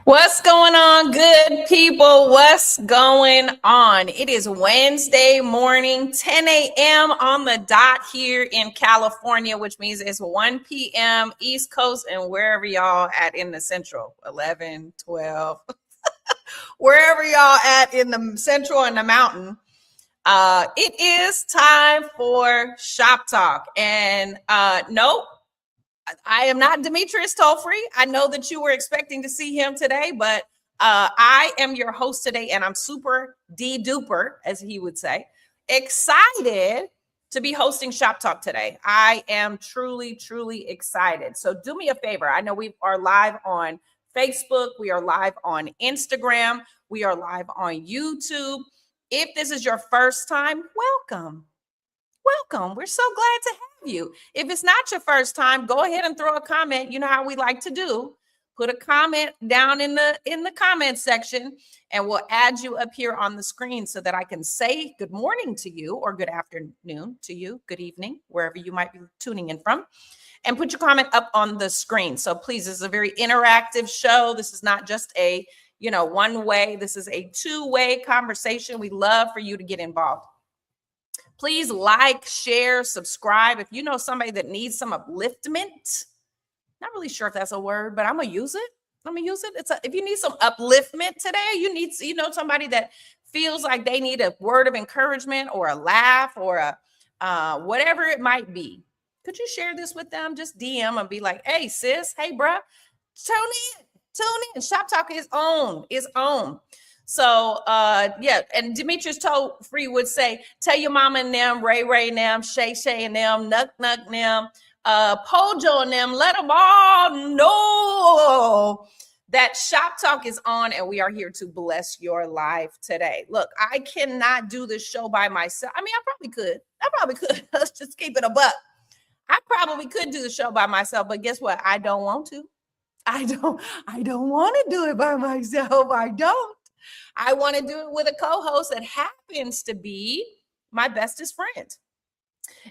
What's going on, good people? What's going on? It is Wednesday morning, 10 a.m. on the dot here in California, which means it's 1 p.m. East Coast and wherever y'all at in the Central, 11, 12, wherever y'all at in the Central and the Mountain. It is time for Shop Talk. And nope. I am not Demetrius Tolfree. I know that you were expecting to see him today, but I am your host today, and I'm super duper, as he would say, excited to be hosting Shop Talk today. I am truly excited. So do me a favor. I know we are live on Facebook. We are live on Instagram. We are live on YouTube. If this is your first time, welcome. We're so glad to have you. If it's not your first time, go ahead and throw a comment. You know how we like to do. Put a comment down in the comment section, and we'll add you up here on the screen so that I can say good morning to you, or good afternoon to you, good evening, wherever you might be tuning in from, and put your comment up on the screen. So please, this is a very interactive show. This is not just a, one way. This is a two-way conversation. We love for you to get involved. Please like, share, subscribe. If you know somebody that needs some upliftment, not really sure if that's a word, but I'm going to use it. If you need some upliftment today, you need, somebody that feels like they need a word of encouragement or a laugh or a whatever it might be. Could you share this with them? Just DM and be like, hey, sis, hey, bruh, tune in. Shop Talk is on. So, and Demetrius Tolfree would say, tell your mama and them, Ray and them, Shay and them, Nuck and them, Pojo and them, let them all know that Shop Talk is on, and we are here to bless your life today. Look, I cannot do this show by myself. I mean, I probably could. Let's just keep it a buck. I probably could do the show by myself, but guess what? I don't want to. I don't want to do it by myself. I want to do it with a co-host that happens to be my bestest friend.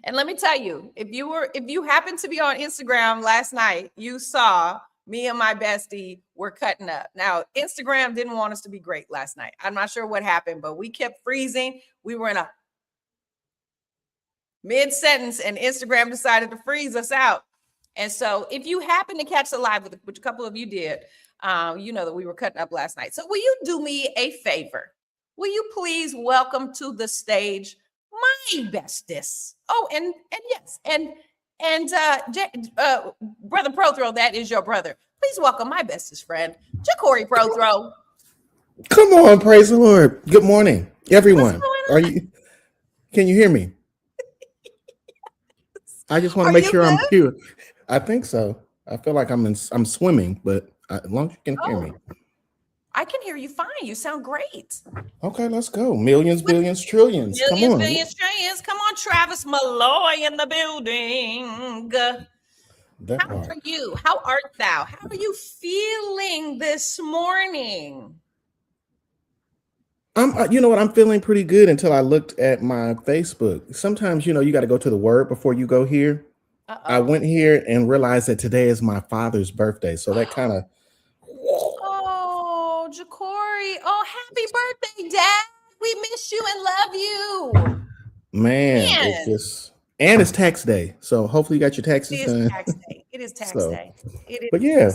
And let me tell you, if you happened to be on Instagram last night, you saw me and my bestie were cutting up. Now, Instagram didn't want us to be great last night. I'm not sure what happened, but we kept freezing. We were in a mid-sentence and Instagram decided to freeze us out. And so if you happen to catch the live, which a couple of you did, you know that we were cutting up last night. So will you do me a favor? Will you please welcome to the stage my bestest? Oh, and yes, Brother Prothrow, that is your brother. Please welcome my bestest friend, Jacory Prothrow. Come on, praise the Lord. Good morning, everyone. Can you hear me? I just want to make sure I'm here. I think so. I feel like I'm swimming, but as long as you can hear me. I can hear you fine. You sound great. Okay, let's go. Millions, billions, trillions. Millions, billions, trillions. Come on, Travis Malloy in the building. How are you? How art thou? How are you feeling this morning? You know what? I'm feeling pretty good until I looked at my Facebook. Sometimes, you got to go to the word before you go here. I went here and realized that today is my father's birthday. So that kind of. Oh, Jacory. Oh, happy birthday, Dad. We miss you and love you. Man. It's just. And it's tax day. So hopefully you got your taxes done. It is tax day. But yeah.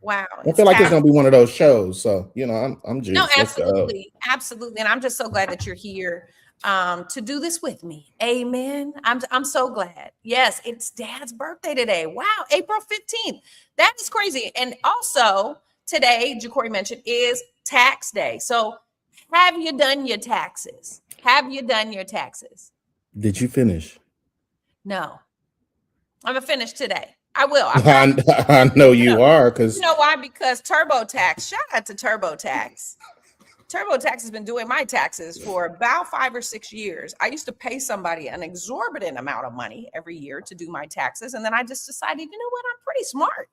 Wow. I feel like it's going to be one of those shows. So, I'm just. No, absolutely. Absolutely. And I'm just so glad that you're here to do this with me. Amen. I'm so glad. Yes, it's Dad's birthday today. Wow. April 15th. That is crazy. And also today, Jacory mentioned, is tax day. So have you done your taxes? Did you finish? No. I'm going to finish today. I will. I know you are, because you know why? Because TurboTax. Shout out to TurboTax. TurboTax has been doing my taxes for about 5 or 6 years. I used to pay somebody an exorbitant amount of money every year to do my taxes. And then I just decided, you know what? I'm pretty smart.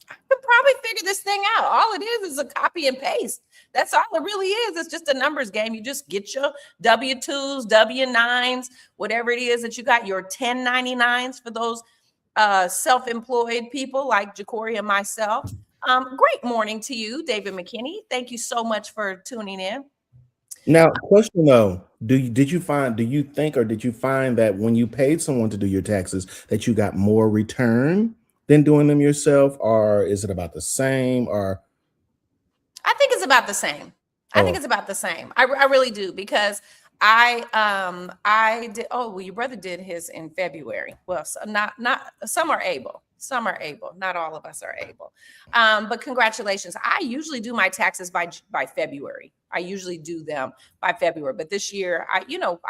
I could probably figure this thing out. All it is a copy and paste. That's all it really is. It's just a numbers game. You just get your W-2s, W-9s, whatever it is that you got, your 1099s for those self-employed people like Jacory and myself. Great morning to you, David McKinney. Thank you so much for tuning in. Now, question though, do you find that when you paid someone to do your taxes that you got more return than doing them yourself, or is it about the same? Or I think it's about the same. I think it's about the same. I really do, because I did. Oh, well, your brother did his in February. Well, so not some are able. Some are able. Not all of us are able. But congratulations. I usually do my taxes by February. I usually do them by February. But this year, I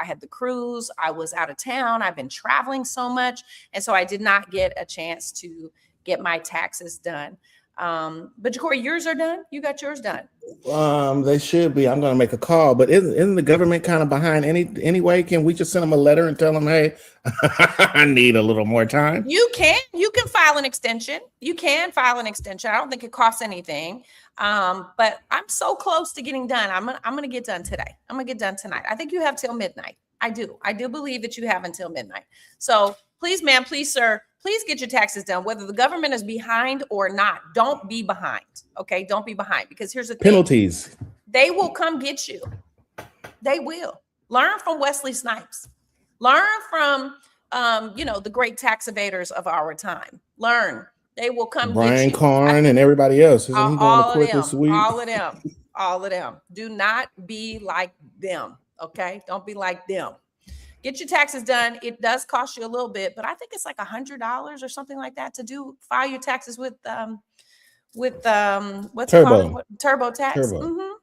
had the cruise. I was out of town. I've been traveling so much. And so I did not get a chance to get my taxes done. But Jacory, yours are done. You got yours done. They should be. I'm going to make a call, but isn't the government kind of behind anyway? Can we just send them a letter and tell them, hey, I need a little more time? You can file an extension. You can file an extension. I don't think it costs anything. But I'm so close to getting done. I'm going to get done today. I'm going to get done tonight. I think you have till midnight. I do believe that you have until midnight. So please, ma'am, please, sir, please get your taxes done, whether the government is behind or not. Don't be behind. Okay. Don't be behind, because here's the thing. Penalties. They will come get you. They will. Learn from Wesley Snipes. Learn from, the great tax evaders of our time. Learn. They will come Brian get you. Karn and everybody else. Isn't he going to court this week? All of them. Do not be like them. Okay. Don't be like them. Get your taxes done. It does cost you a little bit, but I think it's like $100 or something like that to file your taxes with what's it called? TurboTax. Turbo.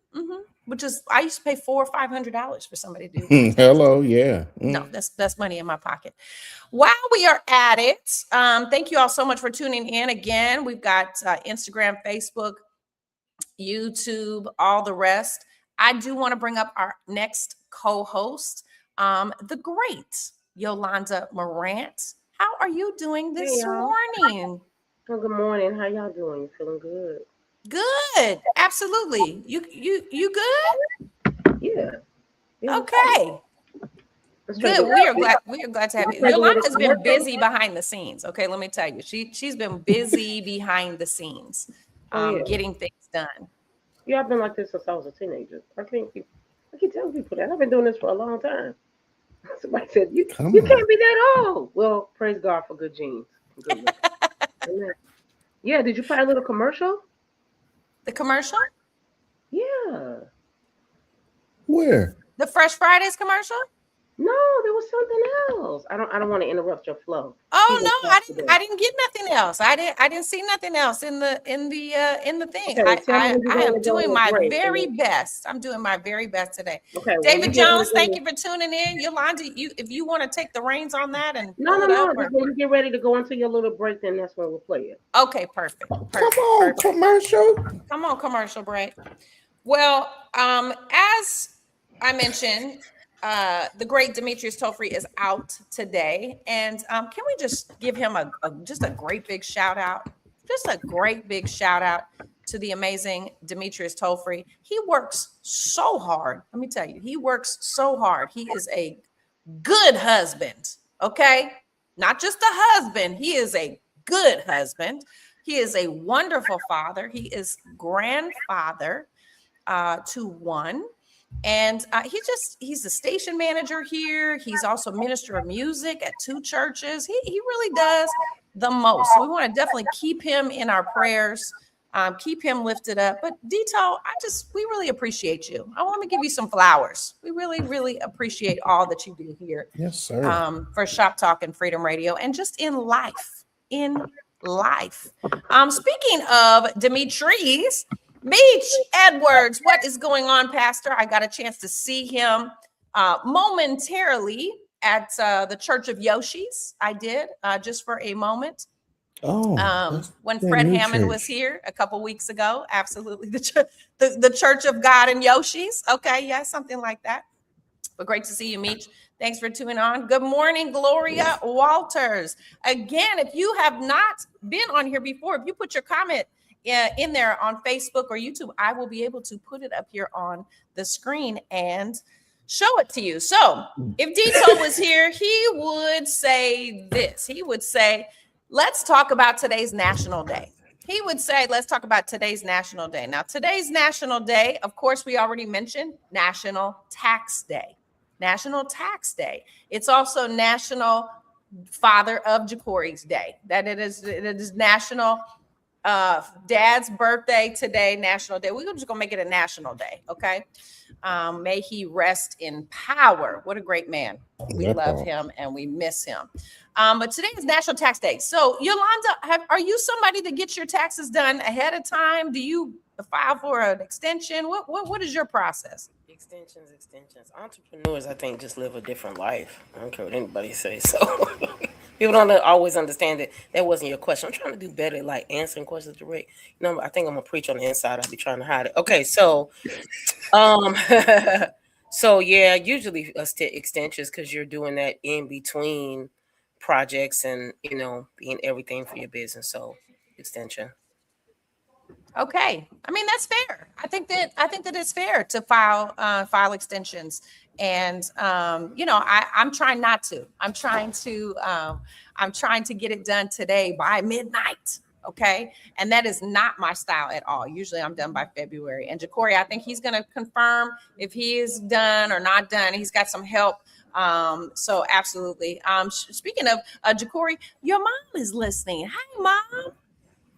Which is, I used to pay $400 or $500 for somebody to do. Hello, yeah. No, that's money in my pocket. While we are at it, thank you all so much for tuning in. Again, we've got Instagram, Facebook, YouTube, all the rest. I do want to bring up our next co-host, the great Yolanda Morant. How are you doing this morning? Well, good morning. How y'all doing? You feeling good? Good. Absolutely. You good? Yeah. Okay. Good. We are glad to have you. Yolanda's been busy behind the scenes. Okay, let me tell you. She's been busy behind the scenes, getting things done. Yeah, I've been like this since I was a teenager. I keep telling people that. I've been doing this for a long time. Somebody said, you can't be that old. Well, praise God for good genes. Good yeah, did you play a little commercial? The commercial? Yeah. Where? The Fresh Fridays commercial? No, there was something else. I don't want to interrupt your flow. Oh no, I didn't get nothing else. I didn't see nothing else in the thing. Okay, I am doing my very best. I'm doing my very best today. Okay, David Jones, thank you for tuning in. Yolanda, if you want to take the reins on that and no. When you get ready to go into your little break, then that's when we'll play it. Okay, perfect. Commercial. Come on, commercial break. Well, as I mentioned, the great Demetrius Tofrey is out today, and can we just give him a great big shout out? Just a great big shout out to the amazing Demetrius Tofrey. He works so hard. Let me tell you, he works so hard. He is a good husband. Okay, not just a husband. He is a good husband. He is a wonderful father. He is grandfather to one. And he's the station manager here. He's also minister of music at 2 churches. He really does the most. So we want to definitely keep him in our prayers, keep him lifted up. But Dito, we really appreciate you. I want to give you some flowers. We really, really appreciate all that you do here. Yes, sir. For Shop Talk and Freedom Radio, and just in life. Speaking of Demetrius, Meech Edwards, what is going on, Pastor? I got a chance to see him momentarily at the Church of Yoshi's. I did, just for a moment. Oh, that's When that Fred new Hammond was church. here a couple weeks ago. Absolutely. The Church of God and Yoshi's. Okay. Yeah, something like that. But great to see you, Meech. Thanks for tuning on. Good morning, Gloria Walters. Again, if you have not been on here before, if you put your comment in there on Facebook or YouTube, I will be able to put it up here on the screen and show it to you. So if Dito was here, he would say this. He would say, let's talk about today's National Day. He would say, let's talk about today's National Day. Now, today's National Day, of course, we already mentioned National Tax Day. National Tax Day. It's also National Father of Ja'Cory's Day. That it is National Dad's birthday today, National Day. We're just gonna make it a national day, okay? May he rest in power. What a great man. We love him and we miss him. But today is National Tax Day. So Yolanda, are you somebody that gets your taxes done ahead of time? Do you file for an extension? What is your process? Extensions. Entrepreneurs, I think, just live a different life. I don't care what anybody says. So people don't always understand that that wasn't your question. I'm trying to do better, like answering questions direct. I think I'm gonna preach on the inside. I'll be trying to hide it. Okay, so, so yeah, usually extensions because you're doing that in between projects and being everything for your business. So extension. Okay, I mean that's fair. I think that it's fair to file extensions, and I'm trying not to. I'm trying to get it done today by midnight. Okay, and that is not my style at all. Usually I'm done by February. And Ja'Cory, I think he's going to confirm if he is done or not done. He's got some help. So absolutely. Speaking of Ja'Cory, your mom is listening. Hi, Mom.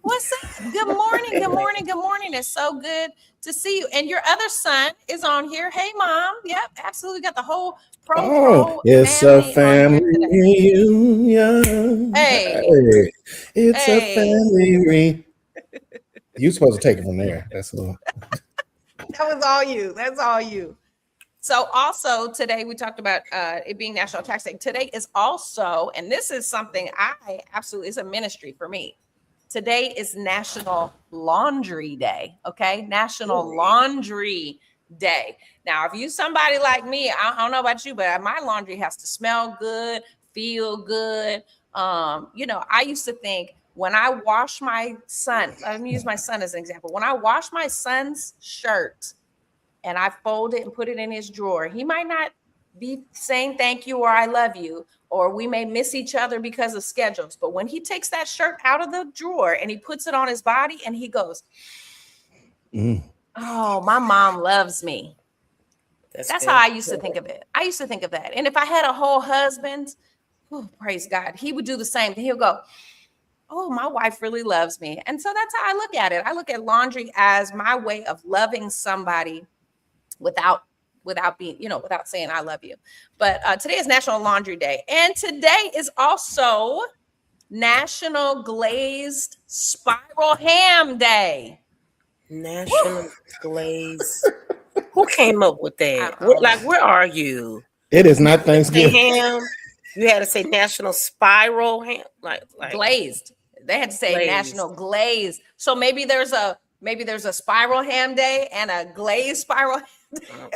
What's up? Good morning. Good morning. Good morning. It's so good to see you. And your other son is on here. Hey, Mom. Yep, absolutely. Got the whole pro it's a family reunion. Hey, it's a family reunion. You're supposed to take it from there. That's all. That was all you. That's all you. So also today we talked about it being National Tax Day. Today is also, and this is something it's a ministry for me. Today is National Laundry Day, okay? National Laundry Day. Now, if you somebody like me, I don't know about you, but my laundry has to smell good, feel good. I used to think when I wash my son, let me use my son as an example. When I wash my son's shirt and I fold it and put it in his drawer, he might not be saying thank you or I love you, or we may miss each other because of schedules. But when he takes that shirt out of the drawer and he puts it on his body and he goes, oh, my mom loves me. That's how I used to think of it. I used to think of that. And if I had a whole husband, praise God, he would do the same thing. He'll go, oh, my wife really loves me. And so that's how I look at it. I look at laundry as my way of loving somebody without being, without saying I love you. But today is National Laundry Day. And today is also National Glazed Spiral Ham Day. National Glazed. Who came up with that? Where are you? It is not Thanksgiving. Ham. You had to say National Spiral Ham. Like glazed. They had to say glazed. National Glazed. So maybe there's a Spiral Ham Day and a glazed Spiral Ham Day.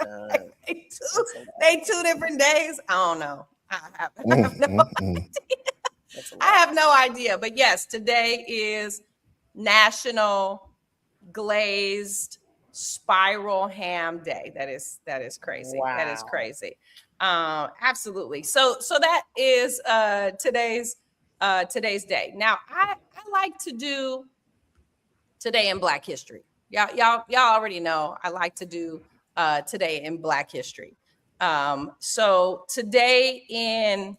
Oh, they two different days. I don't know. I have no idea. But yes, today is National Glazed Spiral Ham Day. That is crazy. Wow. That is crazy. Absolutely. So that is today's day. Now I like to do today in Black History. Y'all already know I like to do today in Black history. So today in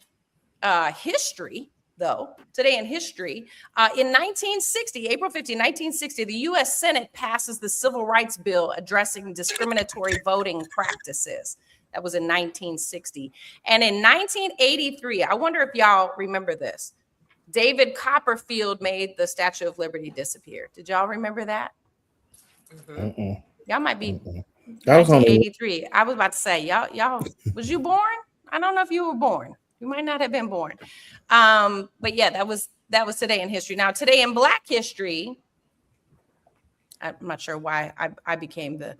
history, in 1960, April 15, 1960, the U.S. Senate passes the Civil Rights Bill addressing discriminatory voting practices. That was in 1960. And in 1983, I wonder if y'all remember this, David Copperfield made the Statue of Liberty disappear. Did y'all remember that? Mm-hmm. Y'all might be... That was 1983. I was about to say, y'all, was you born? I don't know if you were born. You might not have been born. But yeah, that was that was today in history. Now, today in Black history, I'm not sure why I became the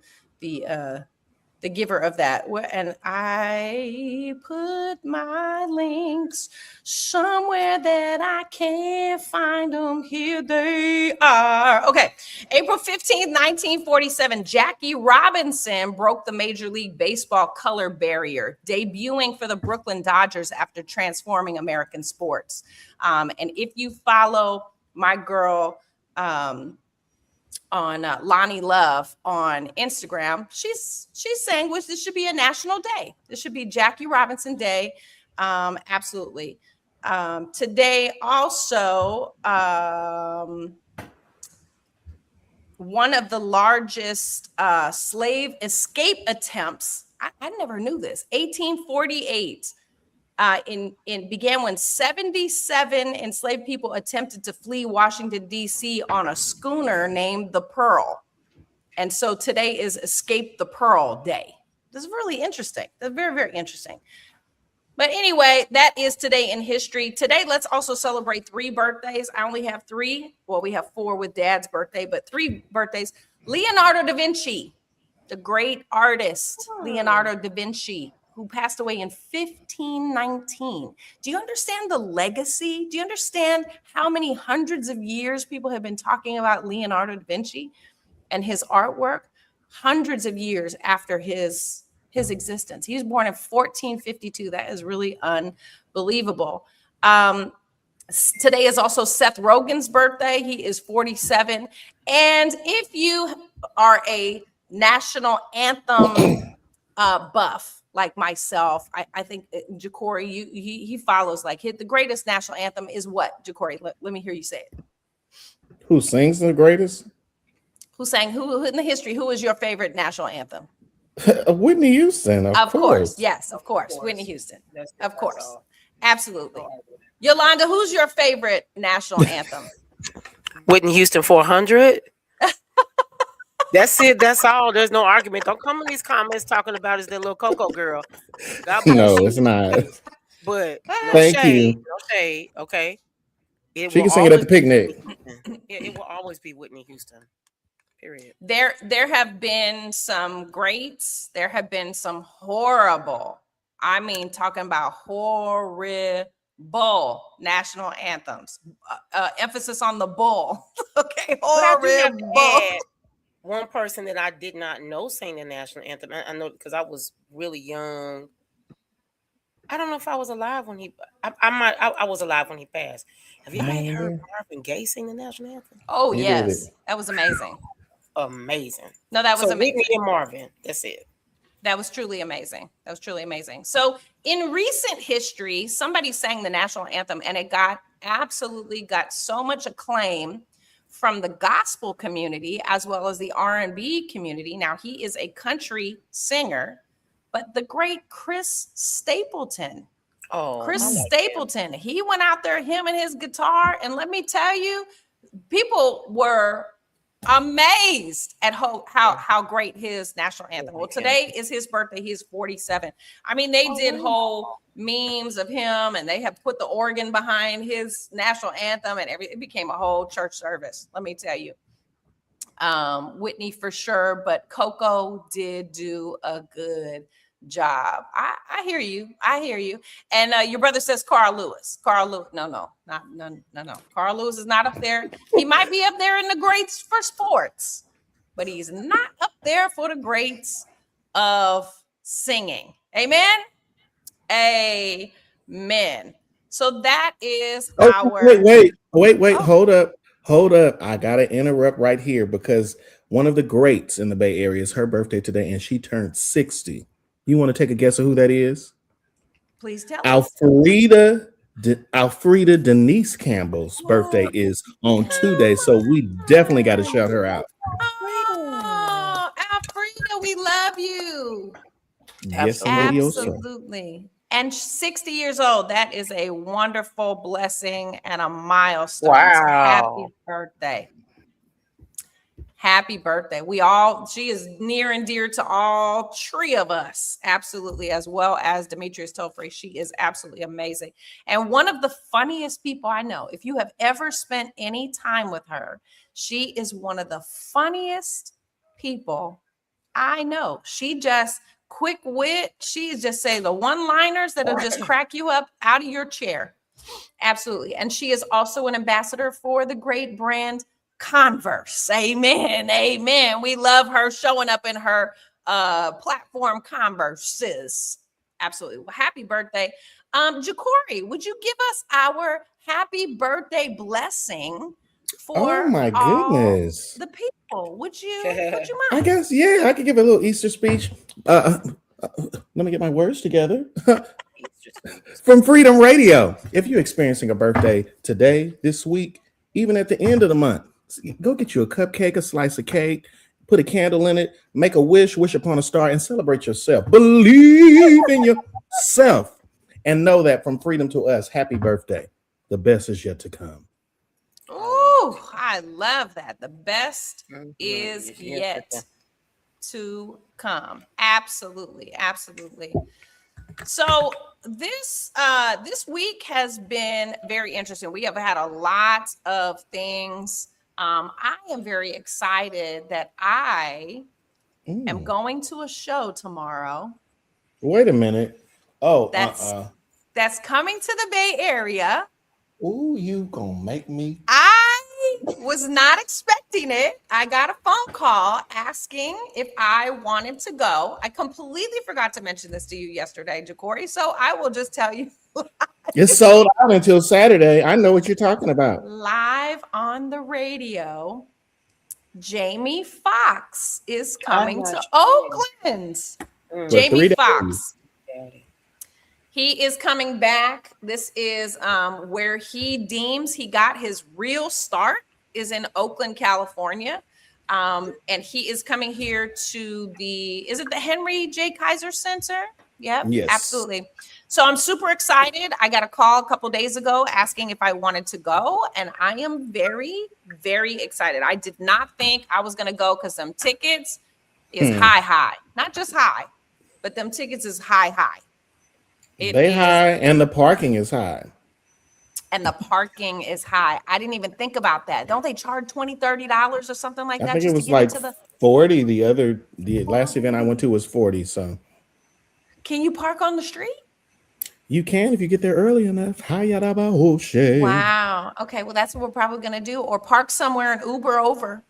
giver of that. And I put my links somewhere that I can't find them. Here they are. Okay. April 15th, 1947, Jackie Robinson broke the Major League Baseball color barrier, debuting for the Brooklyn Dodgers after transforming American sports. And if you follow my girl, on Lonnie Love on Instagram, she's saying this should be a national day. This should be Jackie Robinson Day. Absolutely. Today also, one of the largest slave escape attempts. I never knew this. 1848. Began when 77 enslaved people attempted to flee Washington, D.C. on a schooner named the Pearl. And so today is Escape the Pearl Day. This is really interesting. That's very, very interesting. But anyway, that is today in history. Today, let's also celebrate 3 birthdays. I only have 3. Well, we have 4 with Dad's birthday, but 3 birthdays. Leonardo da Vinci, the great artist, Leonardo da Vinci, who passed away in 1519. Do you understand the legacy? Do you understand how many hundreds of years people have been talking about Leonardo da Vinci and his artwork? Hundreds of years after his existence. He was born in 1452. That is really unbelievable. Today is also Seth Rogen's birthday. He is 47. And if you are a national anthem buff, like myself, I think Ja'Cory, he follows like the greatest national anthem is what, Ja'Cory? Let me hear you say it. Who sings the greatest? Who sang? Who in the history? Who is your favorite national anthem? Whitney Houston, of course. Yes, of course. Whitney Houston, of course, absolutely. Yolanda, who's your favorite national anthem? Whitney Houston 400. That's it. That's all. There's no argument. Don't come in these comments talking about is that little Coco girl. No, it's not. But no Thank shade, you. No shade. Okay. She can sing it at the picnic. It will always be Whitney Houston. Period. There have been some greats. There have been some horrible. I mean, talking about horrible national anthems. Emphasis on the bull. Okay, horrible. One person that I did not know sang the national anthem. I know because I was really young. I don't know if I was alive when he. I was alive when he passed. Have you ever heard Marvin Gaye sing the national anthem? Oh yes, that was amazing. Amazing. No, that was amazing. Whitney and Marvin. That's it. That was truly amazing. That was truly amazing. So in recent history, somebody sang the national anthem, and it absolutely got so much acclaim from the gospel community as well as the R&B community. Now, he is a country singer, but the great Chris Stapleton. Chris Stapleton, he went out there, him and his guitar, and let me tell you, people were amazed at how great his national anthem. Well, today is his birthday. He's 47. I mean, they did whole memes of him, and they have put the organ behind his national anthem, and it became a whole church service. Let me tell you, Whitney for sure, but Coco did do a good job. I hear you. And your brother says Carl Lewis. No. Carl Lewis is not up there. He might be up there in the greats for sports, but he's not up there for the greats of singing. Amen. So that is our. Wait. Oh. Hold up. I gotta interrupt right here because one of the greats in the Bay Area is her birthday today, and she turned 60. You want to take a guess of who that is? Please tell Alfreda Denise Campbell's birthday is on 2 days, so we definitely got to shout her out. Oh, Alfreda, we love you. Yes, absolutely. And 60 years old. That is a wonderful blessing and a milestone. Wow. So happy birthday. Happy birthday. She is near and dear to all three of us, absolutely, as well as Demetrius Tofrey. She is absolutely amazing. And one of the funniest people I know. If you have ever spent any time with her, she is one of the funniest people I know. She just quick wit. She just say the one-liners that'll just crack you up out of your chair. Absolutely. And she is also an ambassador for the great brand Converse. Amen. Amen. We love her showing up in her platform Converses. Absolutely. Well, happy birthday. Ja'Cory, would you give us our happy birthday blessing for Oh my goodness. the people? Would you mind? I guess, yeah, I could give a little Easter speech. Let me get my words together. From Freedom Radio. If you're experiencing a birthday today, this week, even at the end of the month, go get you a cupcake, a slice of cake, put a candle in it, make a wish upon a star, and celebrate yourself. Believe in yourself. And know that from Freedom to us, happy birthday. The best is yet to come. Oh, I love that. The best is yet to come. Absolutely. Absolutely. So this week has been very interesting. We have had a lot of things. I am very excited that I am going to a show tomorrow. Wait a minute. Oh, that's coming to the Bay Area. Ooh, you gonna make me. I was not expecting it. I got a phone call asking if I wanted to go. I completely forgot to mention this to you yesterday, Ja'Cory. So I will just tell you. It's sold out until Saturday. I know what you're talking about. Live on the radio, Jamie Foxx is coming to Oakland. Jamie Foxx. He is coming back. This is where he deems he got his real start is in Oakland, California. And he is coming here to is it the Henry J. Kaiser Center? Yep, yes, absolutely. So I'm super excited. I got a call a couple days ago asking if I wanted to go. And I am very, very excited. I did not think I was going to go because them tickets is high. Not just high, but them tickets is high. They high and the parking is high. And the parking is high. I didn't even think about that. Don't they charge $20, $30 or something like that? I think it was like 40. The last event I went to was 40. So can you park on the street? You can if you get there early enough. Wow. Okay. Well, that's what we're probably going to do, or park somewhere and Uber over.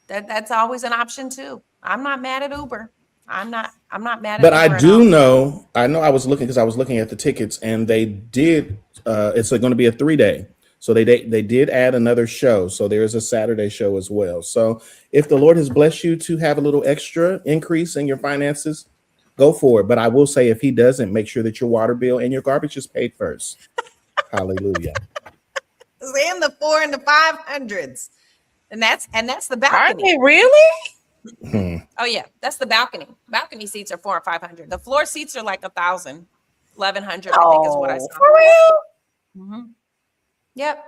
That's always an option too. I'm not mad at Uber. I'm not mad at But Uber I do know, I was looking because I was looking at the tickets and they did, it's going to be a 3-day. So they did add another show. So there is a Saturday show as well. So if the Lord has blessed you to have a little extra increase in your finances, go for it. But I will say, if he doesn't, make sure that your water bill and your garbage is paid first. Hallelujah. In the 400s and the 500s. And that's the balcony. Are they really? Oh yeah, that's the balcony. Balcony seats are $400 or $500. The floor seats are like 1,000, 1,100. I think is what I saw. For real? Mm-hmm. Yep.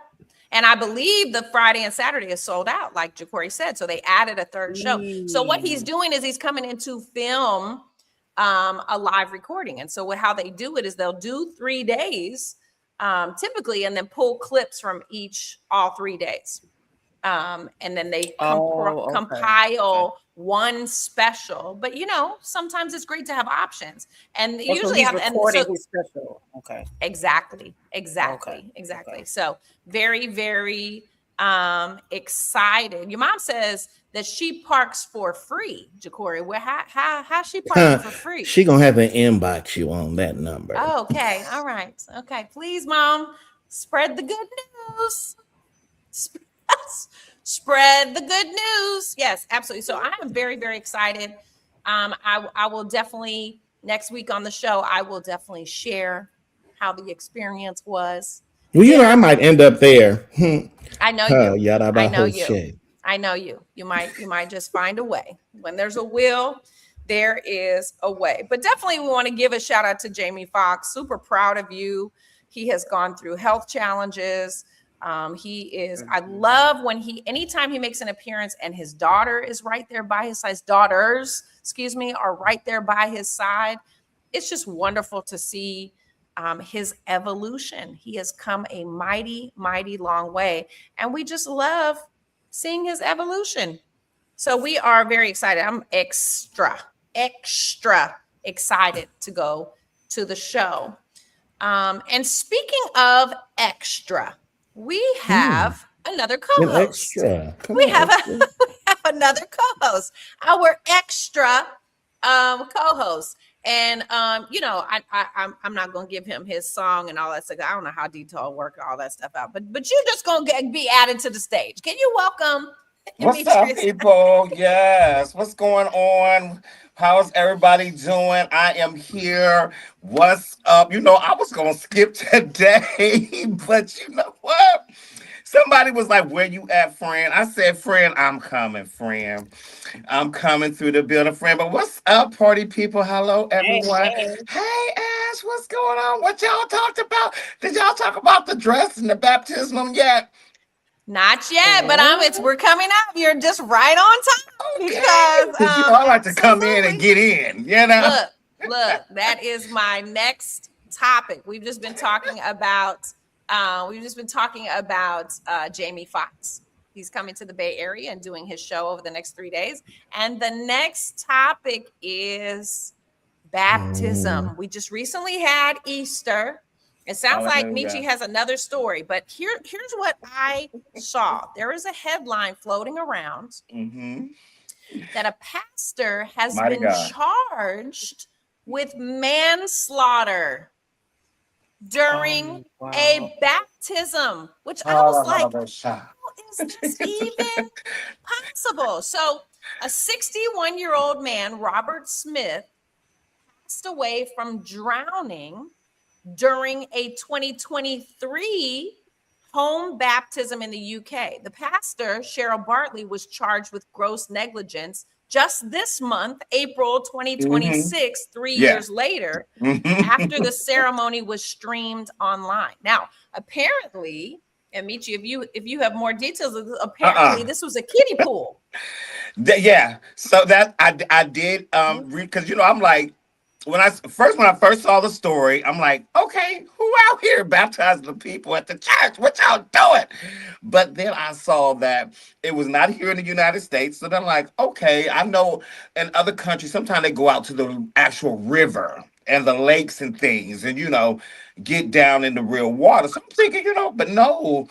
And I believe the Friday and Saturday is sold out, like Ja'Cory said. So they added a third show. So what he's doing is he's coming in to film a live recording. And so how they do it is they'll do 3 days typically, and then pull clips from all 3 days. And then they compile one special. But sometimes it's great to have options. And they usually have special. Okay. Exactly. So very, very excited. Your mom says that she parks for free, Ja'Cory. How she parking for free? She gonna have an inbox you on that number. Oh, okay. All right. Okay. Please, Mom, spread the good news. Spread the good news. Yes, absolutely. So I am very, very excited. I will definitely next week on the show, I will definitely share how the experience was. Well, I might end up there. I know you. I know you. I know you. You might just find a way. When there's a will, there is a way. But definitely we want to give a shout out to Jamie Foxx. Super proud of you. He has gone through health challenges. He is, I love when anytime he makes an appearance and his daughter is right there by his side, daughters, excuse me, are right there by his side. It's just wonderful to see his evolution. He has come a mighty, mighty long way. And we just love seeing his evolution. So we are very excited. I'm extra excited to go to the show. And speaking of extra, we have another co-host. We have another co-host, our extra co-host. And I'm not gonna give him his song and all that stuff. I don't know how detailed work all that stuff out, but you're just gonna be added to the stage. Can you welcome? What's up, people? Yes, what's going on? How's everybody doing? I am here. What's up? I was gonna skip today, but you know what? Somebody was like, "Where you at, friend?" I said, "Friend, I'm coming, friend. I'm coming through the building, friend." But what's up, party people? Hello, everyone. Hey, Ash, what's going on? What y'all talked about? Did y'all talk about the dress and the baptism yet? Not yet, but we're coming up. You're just right on time because I like to come in and get in. Look, that is my next topic. We've just been talking about Jamie Foxx. He's coming to the Bay Area and doing his show over the next 3 days. And the next topic is baptism. We just recently had Easter. It sounds like Michi has another story, but here's what I saw. There is a headline floating around that a pastor has been charged with manslaughter during a baptism, which I was like, how is this even possible? So a 61-year-old man, Robert Smith, passed away from drowning during a 2023 home baptism in the UK. The pastor, Cheryl Bartley, was charged with gross negligence just this month, April 2026, 3 years later, after the ceremony was streamed online. Now, apparently, and Michi, if you have more details, apparently this was a kiddie pool. So that I did read, because I'm like, when I first saw the story, I'm like, okay, who out here baptizing the people at the church? What y'all doing? But then I saw that it was not here in the United States. So then I'm like, okay, I know in other countries, sometimes they go out to the actual river and the lakes and things and, get down in the real water. So I'm thinking, but no,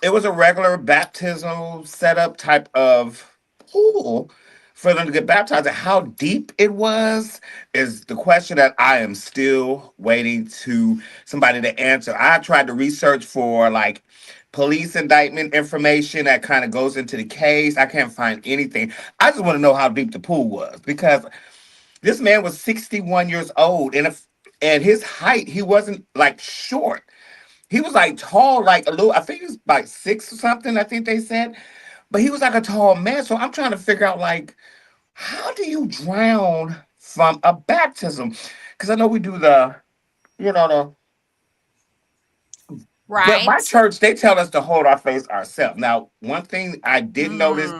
it was a regular baptismal setup type of pool for them to get baptized. And how deep it was is the question that I am still waiting to somebody to answer. I tried to research for like police indictment information that kind of goes into the case. I can't find anything. I just want to know how deep the pool was, because this man was 61 years old, and his height, he wasn't like short. He was like tall, like a little, I think he was like 6 or something, I think they said. But he was like a tall man. So I'm trying to figure out, like, how do you drown from a baptism? Because I know we do the right. But my church, they tell us to hold our face ourselves. Now, one thing I did notice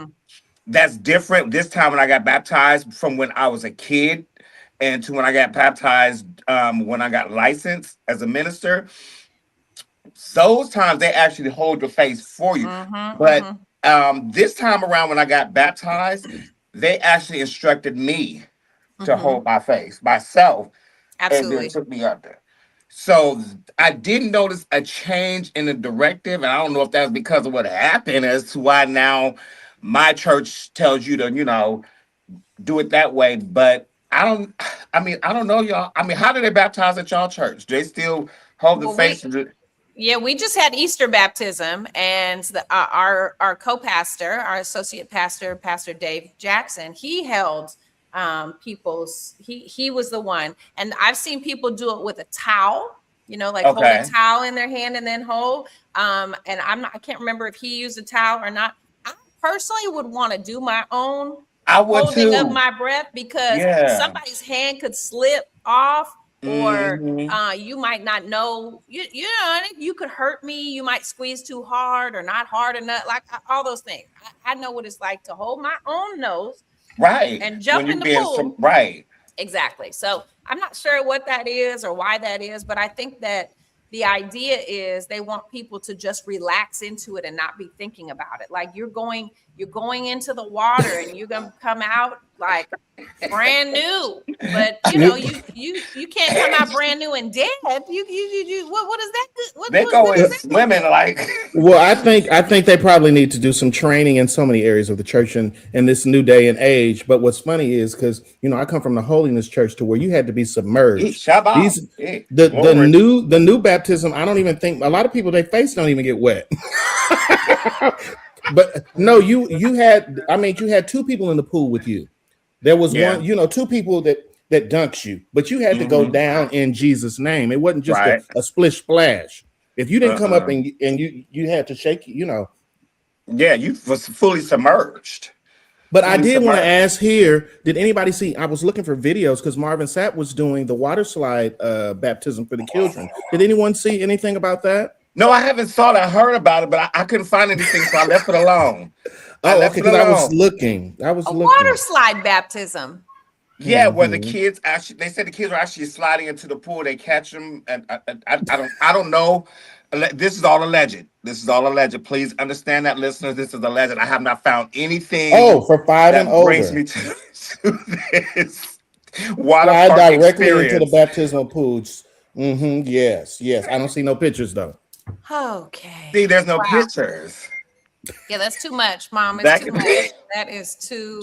that's different this time when I got baptized from when I was a kid and to when I got baptized when I got licensed as a minister. Those times they actually hold your face for you. But this time around when I got baptized, they actually instructed me to hold my face myself. Absolutely. And then took me under. So I did notice a change in the directive, and I don't know if that's because of what happened as to why now my church tells you to, do it that way. But I don't know, y'all. I mean, how do they baptize at y'all church? Do they still hold the face? Yeah, we just had Easter baptism, and our co-pastor, our associate pastor, Pastor Dave Jackson, he held people's. He was the one, and I've seen people do it with a towel. Hold a towel in their hand and then hold. And I can't remember if he used a towel or not. I personally would want to do my own holding of my breath, because somebody's hand could slip off. or Mhm. you might not know, you know, you could hurt me, you might squeeze too hard or not hard enough, like all those things. I know what it's like to hold my own nose Right. and When jump you're in the being some pool. right. Exactly. So I'm not sure what that is or why that is, but I think that the idea is they want people to just relax into it and not be thinking about it. Like you're going into the water and you're gonna come out like brand new. But you know, you can't come out brand new and dead. What is that? They What go does in that do swimming then? like Well, I think they probably need to do some training in so many areas of the church in this new day and age. But what's funny is because I come from the holiness church to where you had to be submerged. Shabbat. These Hey, the glory. new baptism. I don't even think a lot of people their face don't even get wet. But no, you had you had two people in the pool with you. There was Yeah. one, two people that dunked you, but you had to go Hmm. down in Jesus' name. It wasn't just Right. a splish splash. If you didn't come up Uh-uh. and you had to shake, Yeah, you was fully submerged. But I Fully did want to submerged. ask here, did anybody see? I was looking for videos because Marvin Sapp was doing the water slide baptism for the children. Did anyone see anything about that? No, I haven't saw it. I heard about it, but I couldn't find anything, so I left it alone. I Oh, left okay, it because I was alone. looking. A water slide baptism. Yeah, where the Mhm. kids actually, they said the kids are actually sliding into the pool. They catch them, and I don't know. This is all alleged. This is all alleged. Please understand that, listeners. This is alleged. I have not found anything Oh, for 5 and that brings older. me to this water Slide park directly into the experience. baptismal pools. Yes, yes. I don't see no pictures though. Okay. See, there's no Wow. pictures. Yeah, that's too much, Mom. It's That too could much. be. That is too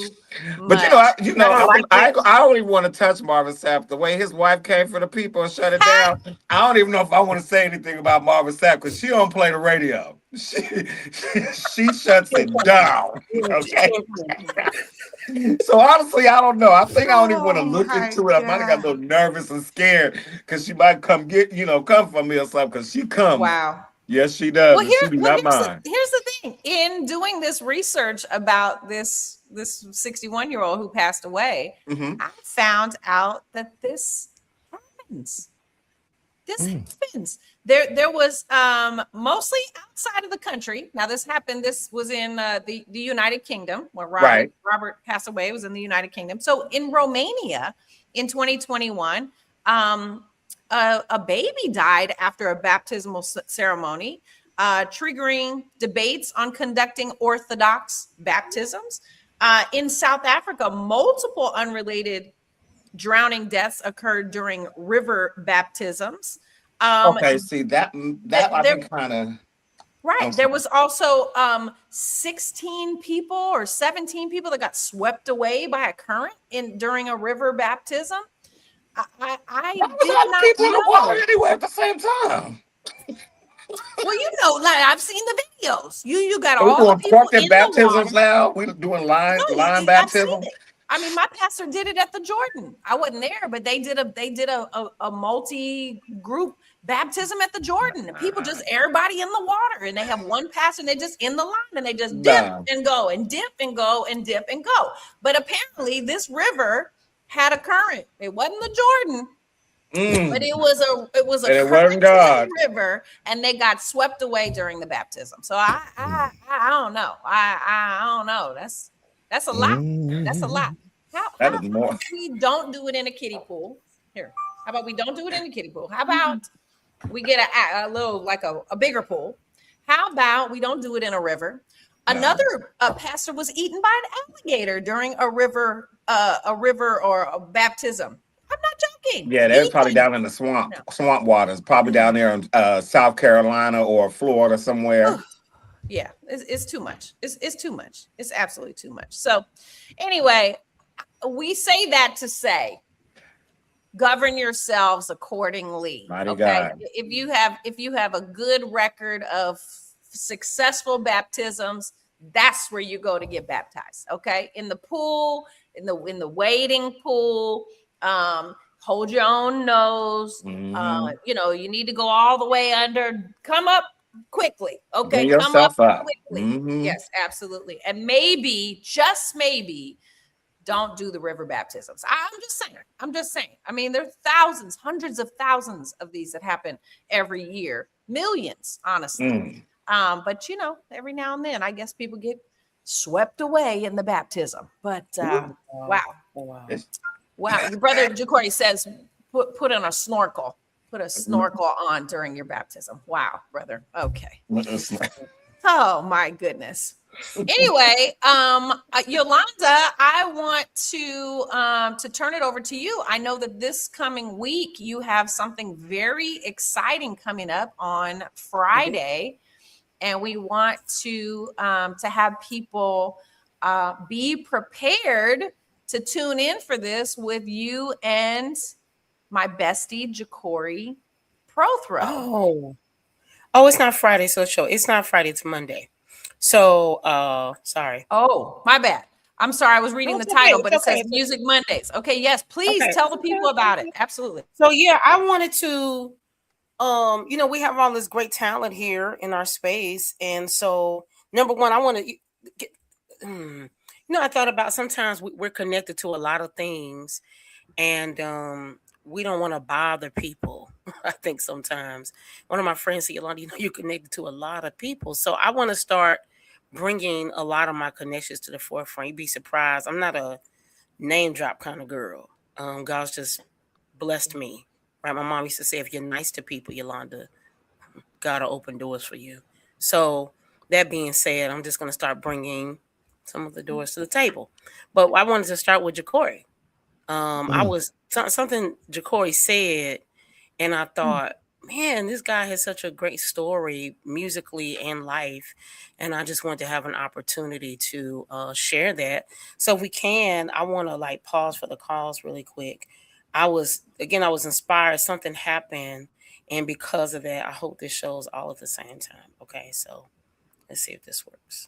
But much. I don't like it. I don't even want to touch Marvin Sapp. The way his wife came for the people and shut it down, I don't even know if I want to say anything about Marvin Sapp because she don't play the radio. She shuts it down. Okay. So honestly, I don't know. I think I don't even want to Oh look my into it. I might have got a God. little nervous and scared because she might come come for me or something. Because she comes. Wow. Yes, she does. Well, And she do not mind. here's the thing. In doing this research about this 61-year-old who passed away, Hmm. I found out that this happens. This Mm. happens. There was mostly outside of the country. Now this was in the United Kingdom where Right. Robert passed away. It was in the United Kingdom. So in Romania in 2021, a baby died after a baptismal ceremony, triggering debates on conducting Orthodox baptisms. In South Africa, multiple unrelated drowning deaths occurred during river baptisms. Okay. See that I There, think kind of. right. There was also 16 people or 17 people that got swept away by a current during a river baptism. I Why was did all the not people in the water know. anyway at the same time? Well, like I've seen the videos. You got So we all the doing people corking in the water. baptisms now. We doing No, line I've seen baptism. it. I mean, my pastor did it at the Jordan. I wasn't there, but they did a multi group baptism at the Jordan. People just everybody in the water, and they have one pastor, and they just in the line, and they just dip Nah. and go and dip and go and dip and go. But apparently, this river had a current. It wasn't the Jordan, but Mm. it was a And it current wasn't in God. the river, and they got swept away during the baptism. So I don't know. I don't know. That's a lot. That's a lot. How That is more. about we don't do it in a kiddie pool? Here. How about we don't do it in a kiddie pool? How about we get a little like a bigger pool? How about we don't do it in a river? No. Another pastor was eaten by an alligator during a river or a baptism. I'm not joking. Yeah, they was probably Eaten. down in the swamp waters, probably down there in South Carolina or Florida somewhere. Yeah, it's too much. It's too much. It's absolutely too much. So anyway, we say that to say govern yourselves accordingly. Mighty Okay. God. If you have a good record of successful baptisms, that's where you go to get baptized. Okay. In the pool, in the wading pool, hold your own nose. Mhm. You need to go all the way under, come up quickly. Okay. Bring Come up yourself up. quickly. Mhm. Yes, absolutely. And maybe, just maybe, don't do the river baptisms. I'm just saying. I mean, there are thousands, hundreds of thousands of these that happen every year, millions, honestly. But you know, every now and then, I guess people get swept away in the baptism. But wow. Your brother Jacory says, put on a snorkel. Put a snorkel on during your baptism. Wow, brother. Okay. Oh my goodness. Anyway, Yolanda, I want to turn it over to you. I know that this coming week you have something very exciting coming up on Friday, and we want to have people be prepared to tune in for this with you and my bestie Jacory Prothro. Oh, it's not Friday, so show. It's not Friday, it's Monday. So, sorry. Oh, my bad. I'm sorry. I was reading the title, but it says Music Mondays. Okay, yes, please tell the people about it. Absolutely. So, yeah, I wanted to, you know, we have all this great talent here in our space. And so, number one, I want to get, you know, I thought about sometimes we're connected to a lot of things, and we don't want to bother people. I think sometimes one of my friends said, Yolanda, you know, you're connected to a lot of people. So I want to start bringing a lot of my connections to the forefront. You'd be surprised. I'm not a name drop kind of girl. God's just blessed me. Right? My mom used to say, if you're nice to people, Yolanda, God will open doors for you. So that being said, I'm just going to start bringing some of the doors to the table. But I wanted to start with Jacory. I was something Jacory said, and I thought, man, this guy has such a great story musically and life, and I just want to have an opportunity to share that. So if we can, I want to like pause for the cause really quick. I was inspired. Something happened, and because of that, I hope this shows all at the same time. Okay, so let's see if this works.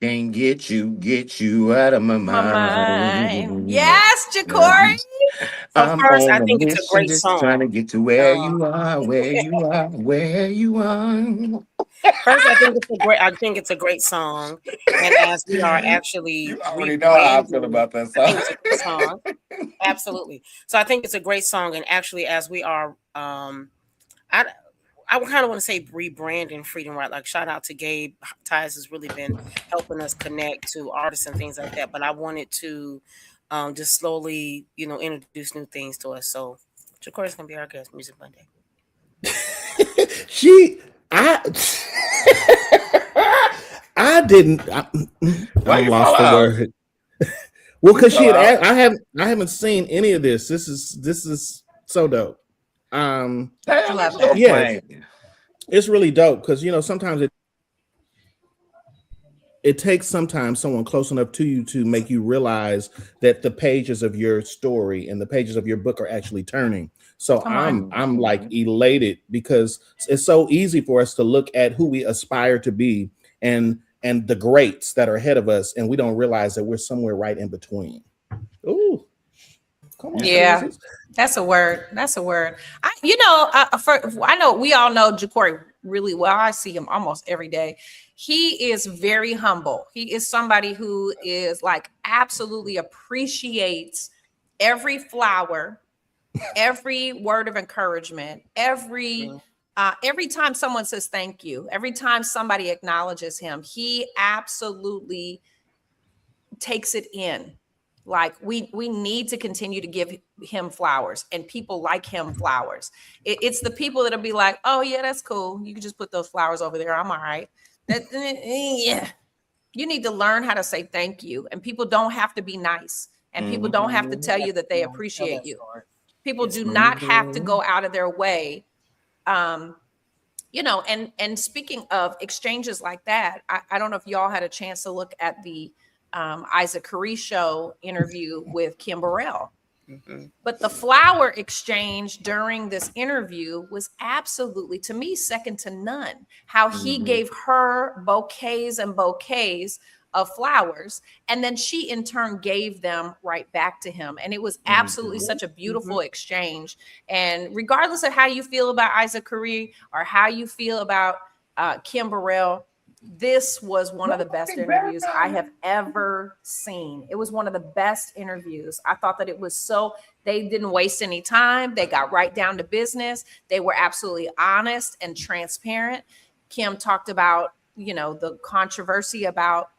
Can't get you out of my mind. Yes, Jacory. So first, I think it's a great song. Trying to get to where you are. First, I think it's a great song, and as we are actually, you already know how I feel about that song. I think it's a great song. Absolutely. So I think it's a great song, and actually, as we are, I kind of want to say rebranding Freedom Right. Like shout out to Gabe Tice has really been helping us connect to artists and things like that. But I wanted to just slowly, you know, introduce new things to us. So Jacory's gonna be our guest, Music Monday. I lost the word. Well, because I haven't seen any of this. This is so dope. Yeah, it's really dope because you know sometimes it takes sometimes someone close enough to you to make you realize that the pages of your story and the pages of your book are actually turning. So I'm like elated because it's so easy for us to look at who we aspire to be and the greats that are ahead of us, and we don't realize that we're somewhere right in between. Ooh. Come on, yeah, that's a word. That's a word. I know we all know Jacory really well. I see him almost every day. He is very humble. He is somebody who is like absolutely appreciates every flower, every word of encouragement, every time someone says thank you, every time somebody acknowledges him, he absolutely takes it in. Like we need to continue to give him flowers and people like him flowers. It's the people that'll be like, oh yeah, that's cool. You can just put those flowers over there. I'm all right. Yeah. You need to learn how to say thank you. And people don't have to be nice. And people don't have to tell you that they appreciate you. People do not have to go out of their way. You know, and speaking of exchanges like that, I don't know if y'all had a chance to look at the Isaac Curry show interview with Kim Burrell. But the flower exchange during this interview was absolutely, to me, second to none. How he gave her bouquets and bouquets of flowers, and then she in turn gave them right back to him. And it was absolutely such a beautiful exchange. And regardless of how you feel about Isaac Curry or how you feel about Kim Burrell, this was one of the best interviews I have ever seen. It was one of the best interviews. I thought that it was so, they didn't waste any time. They got right down to business. They were absolutely honest and transparent. Kim talked about, you know, the controversy about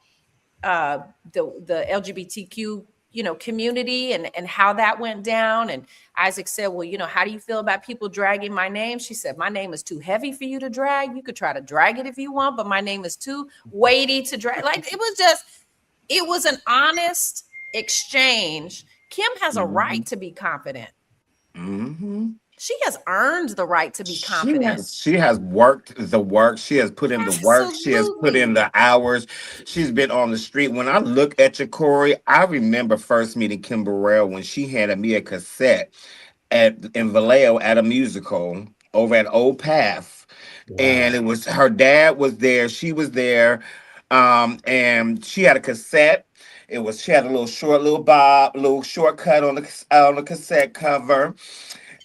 the LGBTQ, you know, community and how that went down. And Isaac said, well, you know, how do you feel about people dragging my name? She said, my name is too heavy for you to drag. You could try to drag it if you want, but my name is too weighty to drag. Like, it was an honest exchange. Kim has a right to be confident. She has earned the right to be confident. She has worked the work. She has put in the work. She has put in the hours. She's been on the street. When I look at Jacory, I remember first meeting Kim Burrell when she handed me a cassette in Vallejo at a musical over at Old Path. Wow. And it was, her dad was there. She was there. And she had a cassette. She had a little shortcut on the cassette cover.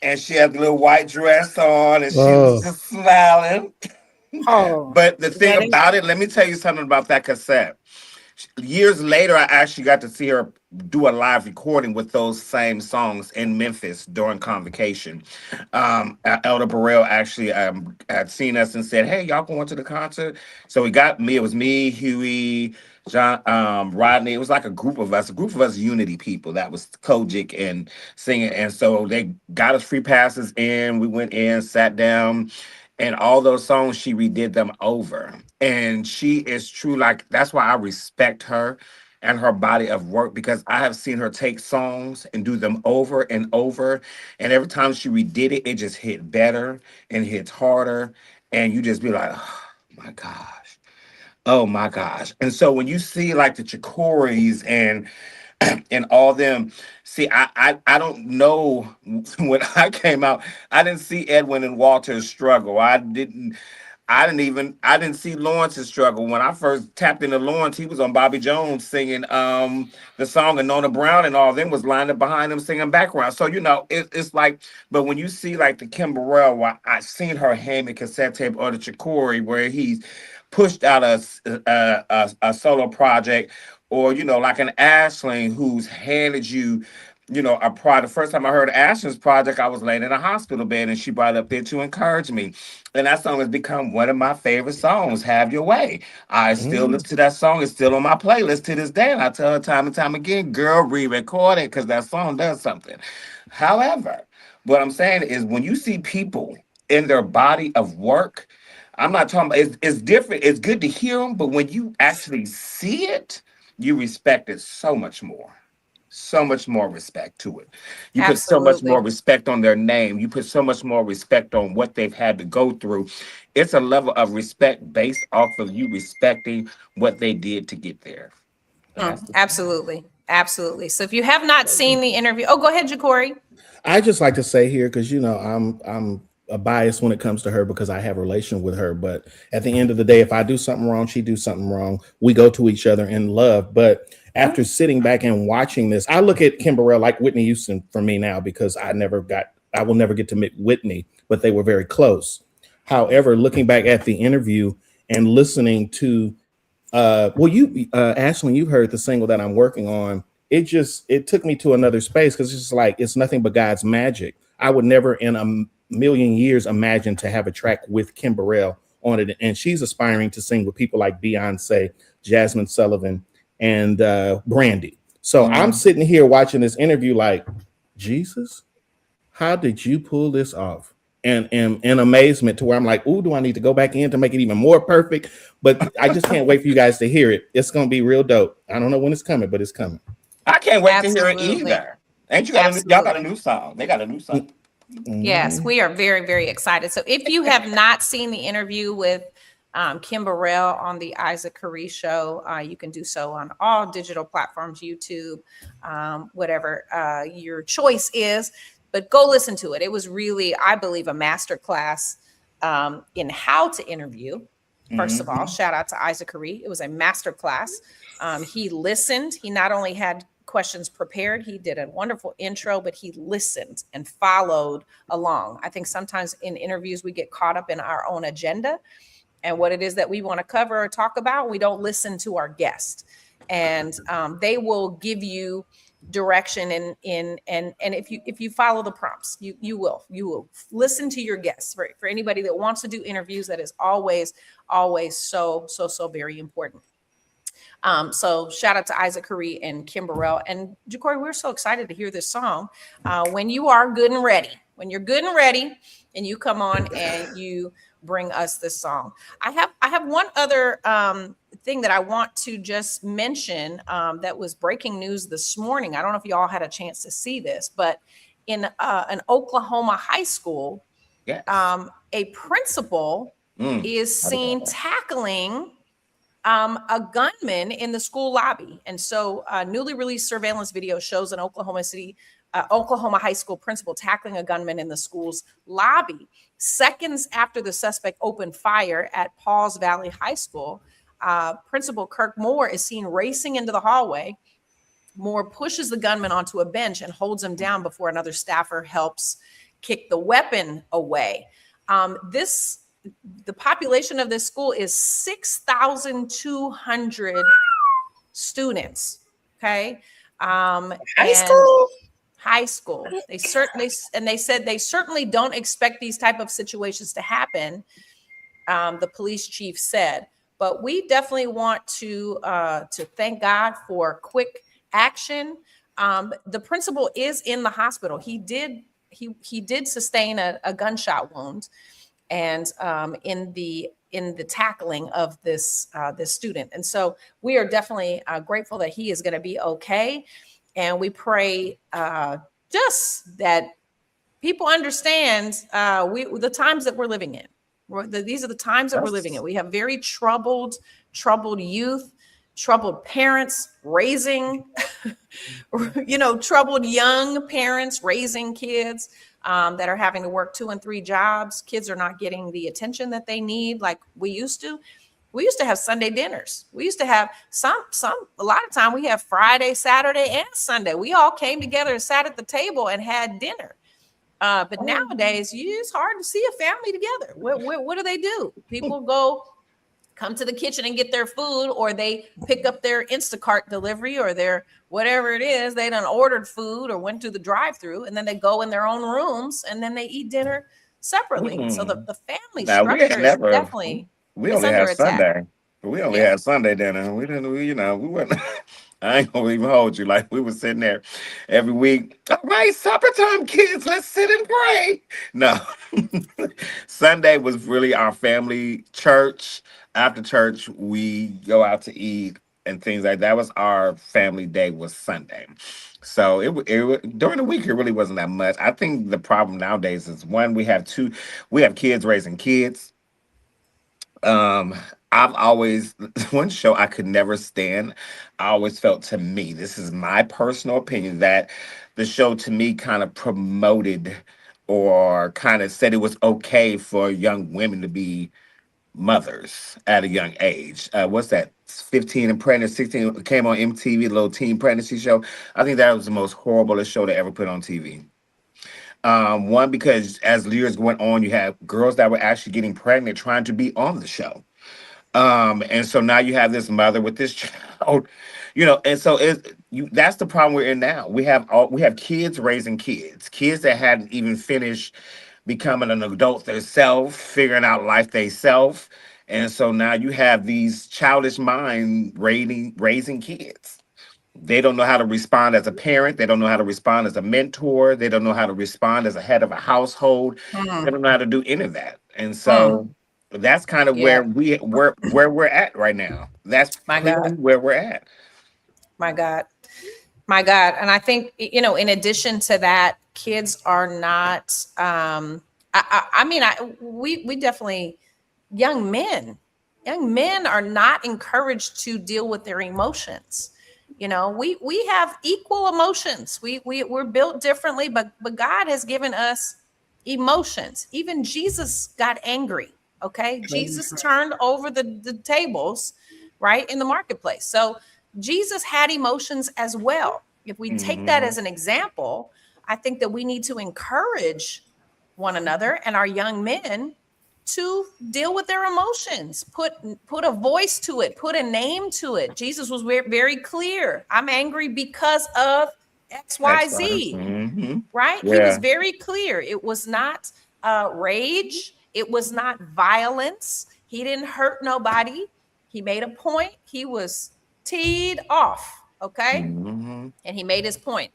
And she had a little white dress on, and she was just smiling. But the thing about it, let me tell you something about that cassette. Years later, I actually got to see her do a live recording with those same songs in Memphis during Convocation. Elder Burrell actually had seen us and said, hey, y'all going to the concert? So he got me. It was me, Huey, John, Rodney. It was like a group of us Unity people. That was Kojic and singing. And so they got us free passes in. We went in, sat down, and all those songs, she redid them over. And she is true. Like, that's why I respect her and her body of work, because I have seen her take songs and do them over and over. And every time she redid it, it just hit better and hits harder. And you just be like, oh my gosh. Oh my gosh. And so when you see like the Jacorys and all them, see, I don't know, when I came out, I didn't see Edwin and Walter struggle. I didn't see Lawrence's struggle. When I first tapped into Lawrence, he was on Bobby Jones singing the song, and Nona Brown and all them was lined up behind him singing background. So, you know, it's like, but when you see like the Kim Burrell, I seen her hand a cassette tape, or the Jacory, where he's pushed out a solo project, or, you know, like an Ashling who's handed you, you know, a product. The first time I heard Ashley's project, I was laying in a hospital bed, and she brought it up there to encourage me. And that song has become one of my favorite songs, Have Your Way. I still listen to that song. It's still on my playlist to this day. And I tell her time and time again, girl, re-record it, because that song does something. However, what I'm saying is, when you see people in their body of work, I'm not talking about, it's different. It's good to hear them, but when you actually see it, you respect it so much more. So much more respect to it. You put so much more respect on their name. You put so much more respect on what they've had to go through. It's a level of respect based off of you respecting what they did to get there. Absolutely. Absolutely. So if you have not seen the interview, go ahead, Jacory. I just like to say here, because, you know, I'm a bias when it comes to her, because I have a relation with her. But at the end of the day, if I do something wrong, she do something wrong, we go to each other in love. But after sitting back and watching this, I look at Kim Burrell like Whitney Houston for me now, because I will never get to meet Whitney, but they were very close. However, looking back at the interview and listening to, Ashley, you've heard the single that I'm working on. It took me to another space, because it's just like, it's nothing but God's magic. I would never in a million years imagine to have a track with Kim Burrell on it. And she's aspiring to sing with people like Beyonce, Jasmine Sullivan, and Brandy. So I'm sitting here watching this interview like, Jesus, how did you pull this off? And in amazement, to where I'm like, ooh, do I need to go back in to make it even more perfect? But I just can't wait for you guys to hear it. It's going to be real dope. I don't know when it's coming, but it's coming. I can't wait to hear it either. Ain't you got y'all got a new song? They got a new song. Yes, we are very, very excited. So if you have not seen the interview with Kim Burrell on the Isaac Curry Show. You can do so on all digital platforms, YouTube, whatever your choice is. But go listen to it. It was really, I believe, a masterclass in how to interview. First of all, shout out to Isaac Curry. It was a masterclass. He listened. He not only had questions prepared, he did a wonderful intro, but he listened and followed along. I think sometimes in interviews we get caught up in our own agenda and what it is that we want to cover or talk about. We don't listen to our guest, and they will give you direction and if you follow the prompts, you will listen to your guests. For anybody that wants to do interviews, that is always so very important. So shout out to Isaac Curry and Kim Burrell. And Jacory, we're so excited to hear this song. When you are good and ready, when you're good and ready, and you come on and you bring us this song. I have one other thing that I want to just mention that was breaking news this morning. I don't know if you all had a chance to see this, but in an Oklahoma high school, Yes. A principal is seen tackling a gunman in the school lobby. And so newly released surveillance video shows an Oklahoma high school principal tackling a gunman in the school's lobby. Seconds after the suspect opened fire at Pauls Valley High School, Principal Kirk Moore is seen racing into the hallway. Moore pushes the gunman onto a bench and holds him down before another staffer helps kick the weapon away. The population of this school is 6,200 students. Okay. High school? High school. They said they certainly don't expect these type of situations to happen. The police chief said, but we definitely want to thank God for quick action. The principal is in the hospital. He did sustain a gunshot wound, and in the tackling of this student. And so we are definitely grateful that he is going to be okay. And we pray just that people understand the times that we're living in. These are the times that we're living in. We have very troubled youth, troubled parents raising, troubled young parents raising kids that are having to work 2 and 3 jobs. Kids are not getting the attention that they need like we used to. We used to have Sunday dinners. We used to have a lot of time we have Friday, Saturday, and Sunday. We all came together and sat at the table and had dinner. But nowadays, it's hard to see a family together. What do? People come to the kitchen and get their food, or they pick up their Instacart delivery or their whatever it is. They done ordered food or went to the drive-through, and then they go in their own rooms and then they eat dinner separately. So the family structure is definitely. We only had Sunday. We only had Sunday dinner. We wouldn't. I ain't gonna even hold you. Like, we were sitting there every week. All right, supper time, kids. Let's sit and pray. No, Sunday was really our family church. After church, we go out to eat and things like that. That was our family day, was Sunday. So it during the week, it really wasn't that much. I think the problem nowadays is, one, we have kids raising kids. I've always, one show I could never stand, I always felt, to me, this is my personal opinion, that the show to me kind of promoted or kind of said it was okay for young women to be mothers at a young age. What's that? 15 and Pregnant, 16 came on MTV, the little teen pregnancy show. I think that was the most horriblest show to ever put on TV. One, because as years went on, you have girls that were actually getting pregnant trying to be on the show. And so now you have this mother with this child, and so that's the problem we're in now. We have kids raising kids that hadn't even finished becoming an adult themselves, figuring out life themselves. And so now you have these childish minds raising kids. They don't know how to respond as a parent. They don't know how to respond as a mentor. They don't know how to respond as a head of a household. They don't know how to do any of that. And so that's kind of where we're at right now. That's where we're at. My God. And I think, in addition to that, kids are not, we definitely, young men young men are not encouraged to deal with their emotions. You know, we have equal emotions. We're built differently, but God has given us emotions. Even Jesus got angry. Okay, Jesus turned over the tables, right, in the marketplace. So Jesus had emotions as well. If we take that as an example, I think that we need to encourage one another and our young men to deal with their emotions, put a voice to it, put a name to it. Jesus was very, very clear. I'm angry because of XYZ, Mm-hmm. right? He was Yeah. very clear. It was not rage, it was not violence. He didn't hurt nobody. He made a point. He was teed off, okay? Mm-hmm. And he made his point.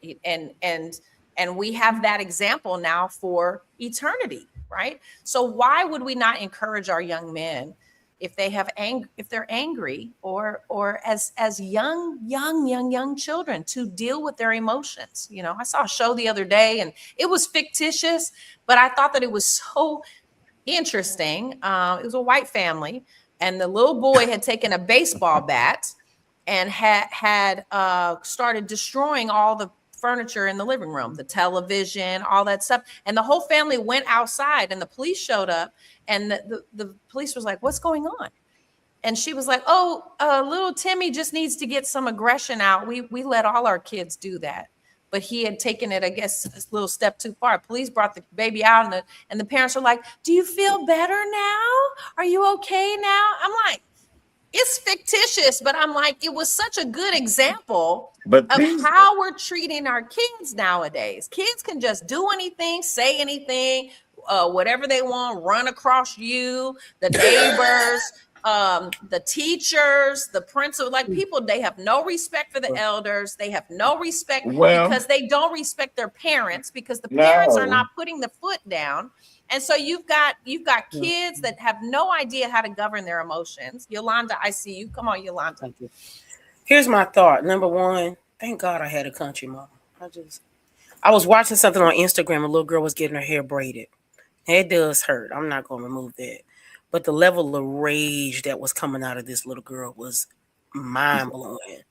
And we have that example now for eternity, right? So why would we not encourage our young men if they have if they're angry, or as young children, to deal with their emotions? You know, I saw a show the other day and it was fictitious, but I thought that it was so interesting. It was a white family, and the little boy had taken a baseball bat and had started destroying all the furniture in the living room, the television, all that stuff. And the whole family went outside, and the police showed up, and the police was like, "What's going on?" And she was like, "Oh, little Timmy just needs to get some aggression out. We let all our kids do that." But he had taken it, I guess, a little step too far. Police brought the baby out, and the parents were like, "Do you feel better now? Are you okay now?" I'm like, it's fictitious, but I'm like, it was such a good example But of these, how we're treating our kids nowadays. Kids can just do anything, say anything, whatever they want, run across you, the neighbors, the teachers, the principal. Like, people, they have no respect for the elders. They have no respect well, because they don't respect their parents, because the parents are no. not putting the foot down. And so you've got kids that have no idea how to govern their emotions. Yolanda, I see you. Come on, Yolanda. Thank you. Here's my thought. Number one, thank God I had a country mom. I was watching something on Instagram. A little girl was getting her hair braided. It does hurt. I'm not going to remove that. But the level of rage that was coming out of this little girl was mind blowing.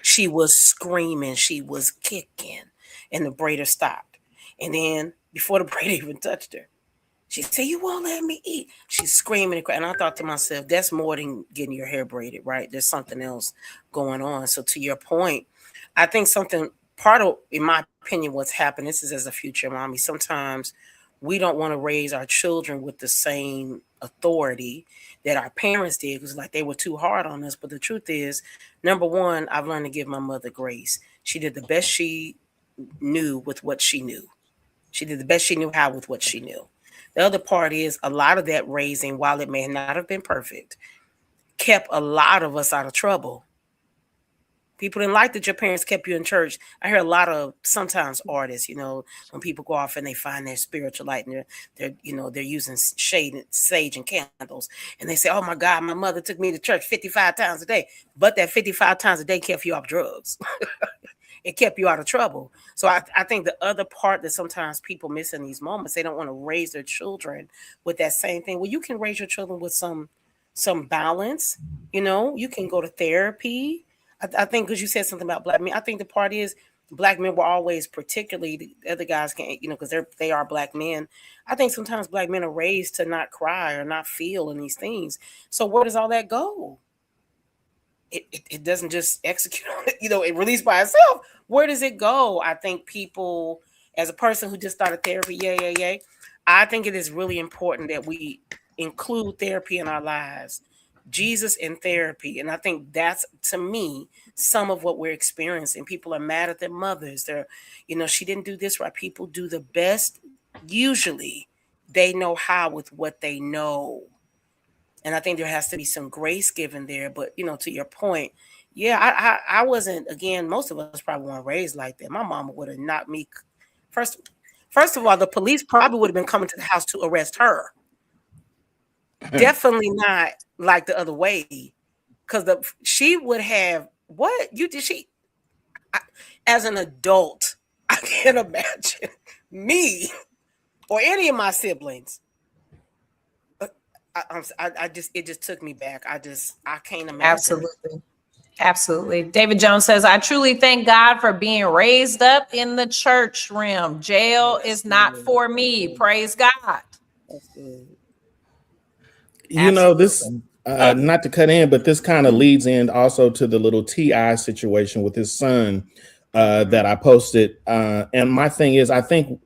She was screaming. She was kicking. And the braider stopped. And then before the braider even touched her, she said, "You won't let me eat." She's screaming and crying. And I thought to myself, that's more than getting your hair braided, right? There's something else going on. So to your point, I think part of, in my opinion, what's happened, this is as a future mommy, sometimes we don't want to raise our children with the same authority that our parents did, because like they were too hard on us. But the truth is, number one, I've learned to give my mother grace. She did the best she knew with what she knew. She did the best she knew how with what she knew. The other part is, a lot of that raising, while it may not have been perfect, kept a lot of us out of trouble. People didn't like that your parents kept you in church. I hear a lot of sometimes artists, when people go off and they find their spiritual light, and they're using sage and candles, and they say, "Oh my God, my mother took me to church 55 times a day," but that 55 times a day kept you off drugs. It kept you out of trouble. So I think the other part that sometimes people miss in these moments, they don't want to raise their children with that same thing. Well, you can raise your children with some balance. You can go to therapy. I think, because you said something about black men, I think the part is, black men were always, particularly the other guys can't, because they are black men. I think sometimes black men are raised to not cry or not feel in these things. So where does all that go? It doesn't just execute, it released by itself. Where does it go? I think people, as a person who just started therapy, I think it is really important that we include therapy in our lives, Jesus in therapy. And I think that's, to me, some of what we're experiencing. People are mad at their mothers. They're, she didn't do this right. People do the best, usually, they know how with what they know. And I think there has to be some grace given there. But, to your point, I wasn't, again, most of us probably weren't raised like that. My mama would have knocked me. First of all, the police probably would have been coming to the house to arrest her. Definitely not like the other way. Because she would have, as an adult, I can't imagine me or any of my siblings I just it just took me back. I can't imagine. Absolutely. Absolutely. David Jones says, I truly thank God for being raised up in the church realm. Jail is not for me. Praise God. That's good. You know, Absolutely. this not to cut in, but this kind of leads in also to the little Ti situation with his son that I posted. And my thing is, I think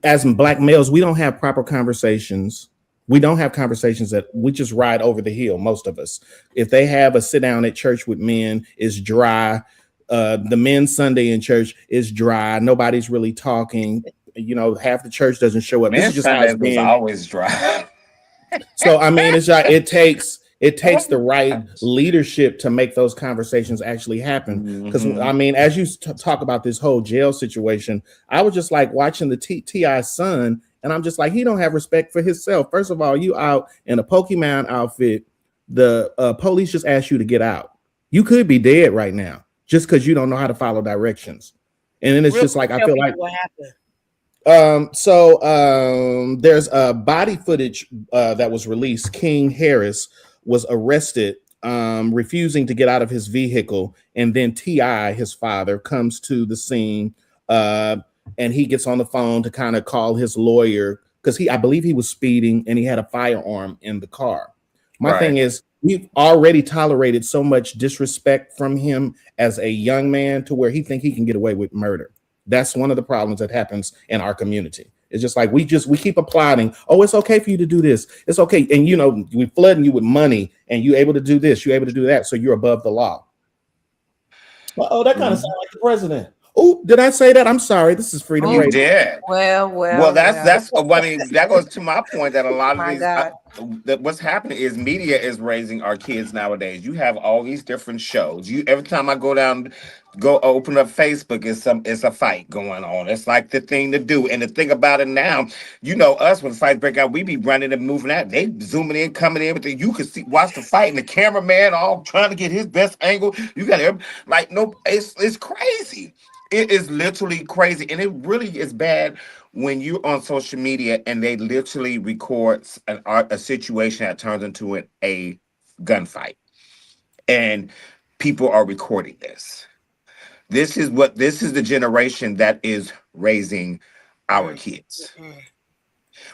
as Black males, we don't have proper conversations. We don't have conversations that we just ride over the hill. Most of us, if they have a sit down at church with men, is dry. The men's Sunday in church is dry. Nobody's really talking. You know, half the church doesn't show up. This is Man, just how it's Sundays was been. always dry. So I mean, it's like it takes the right leadership to make those conversations actually happen. Because I mean, as you talk about this whole jail situation, I was just like watching the Ti son, and I'm just like, he don't have respect for himself. First of all, you out in a Pokemon outfit, the police just asked you to get out. You could be dead right now just because you don't know how to follow directions. And then it's just like I feel like what happened. There's a body footage that was released. King Harris was arrested, refusing to get out of his vehicle, and then Ti, his father, comes to the scene, and he gets on the phone to kind of call his lawyer because I believe he was speeding and he had a firearm in the car. My thing is, we've already tolerated so much disrespect from him as a young man to where he think he can get away with murder. That's one of the problems that happens in our community. It's just like we keep applauding. Oh, it's okay for you to do this. It's okay. And you know, we flooding you with money and you're able to do this, you're able to do that. So you're above the law. Oh, that kind of sounds like the president. Oh, did I say that? I'm sorry. This is Freedom You Radio. did. Well, That's I mean, that goes to my point that a lot of My these God. that what's happening is media is raising our kids nowadays. You have all these different shows. You every time I go open up Facebook, it's a fight going on. It's like the thing to do. And the thing about it now, you know, us when fights break out, we be running and moving out. They zooming in, coming in, but then you can watch the fight and the cameraman all trying to get his best angle. You got like no, it's crazy. It is literally crazy, and it really is bad when you're on social media and they literally record a situation that turns into a gunfight, and people are recording this. This is the generation that is raising our kids.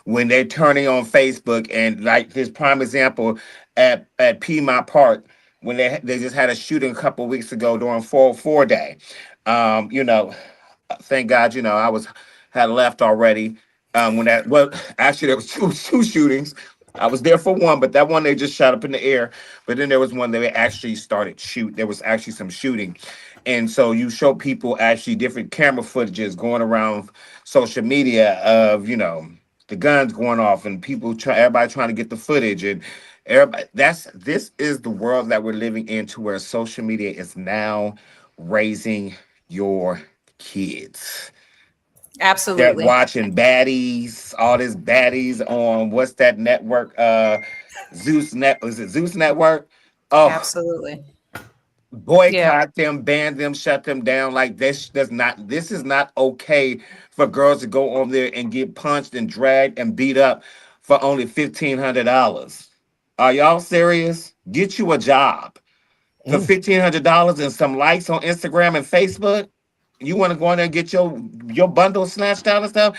When they're turning on Facebook, and like this prime example at Piedmont Park, when they just had a shooting a couple of weeks ago during 404 Day. You know, thank God, you know, I had left already. Actually there was two shootings. I was there for one, but that one they just shot up in the air. But then there was one that they actually started shoot. There was actually some shooting. And so you show people actually different camera footages going around social media of, you know, the guns going off and everybody trying to get the footage, and everybody this is the world that we're living in, to where social media is now raising your kids. They're Absolutely. watching baddies, all this baddies on what's that network? Zeus Network? Oh, Absolutely. boycott them, ban them, shut them down. Like this is not okay for girls to go on there and get punched and dragged and beat up for only $1,500. Are y'all serious? Get you a job for $1,500 and some likes on Instagram and Facebook. You want to go in there and get your bundle snatched out and stuff?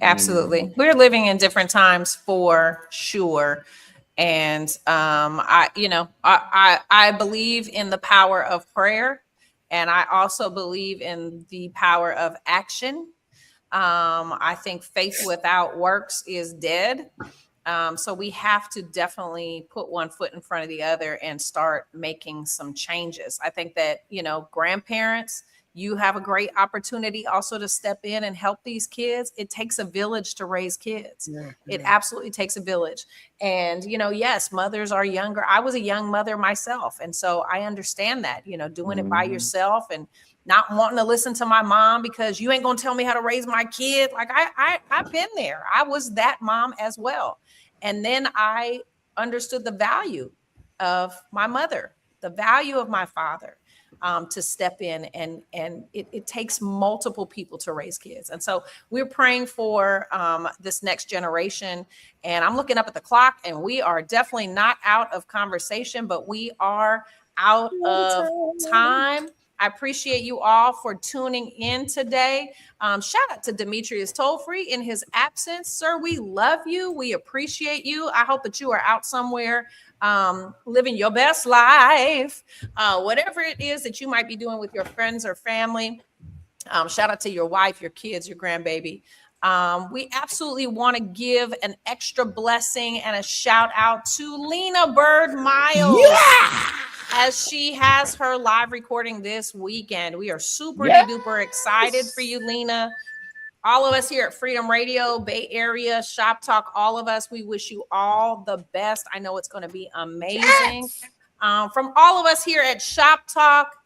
Absolutely. We're living in different times for sure. And I believe in the power of prayer, and I also believe in the power of action. I think faith without works is dead. So we have to definitely put one foot in front of the other and start making some changes. I think that, you know, grandparents, you have a great opportunity also to step in and help these kids. It takes a village to raise kids. It absolutely takes a village. And, you know, yes, mothers are younger. I was a young mother myself. And so I understand that, you know, doing it by yourself and not wanting to listen to my mom because you ain't going to tell me how to raise my kid. Like I've been there. I was that mom as well. And then I understood the value of my mother, the value of my father to step in, and it takes multiple people to raise kids. And so we're praying for this next generation. And I'm looking up at the clock, and we are definitely not out of conversation, but we are out of time. I appreciate you all for tuning in today. Shout out to Demetrius Tollfree in his absence. Sir, we love you. We appreciate you. I hope that you are out somewhere living your best life, whatever it is that you might be doing with your friends or family. Shout out to your wife, your kids, your grandbaby. We absolutely want to give an extra blessing and a shout out to Lena Bird Miles. Yeah! As she has her live recording this weekend. We are super duper excited for you, Lena. All of us here at Freedom Radio, Bay Area, Shop Talk, all of us, we wish you all the best. I know it's going to be amazing. From all of us here at Shop Talk,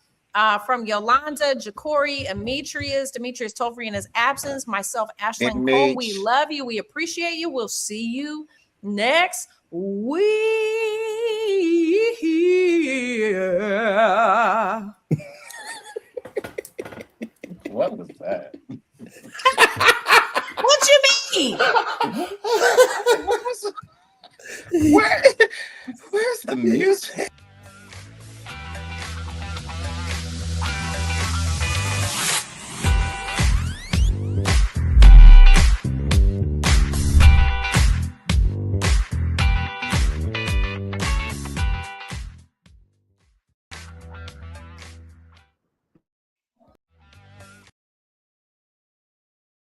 from Yolanda, Ja'Cory, Demetrius Tollfree in his absence, myself, Ashlyn Cole, we love you. We appreciate you. We'll see you next week. What was that? What you mean? Where's the music?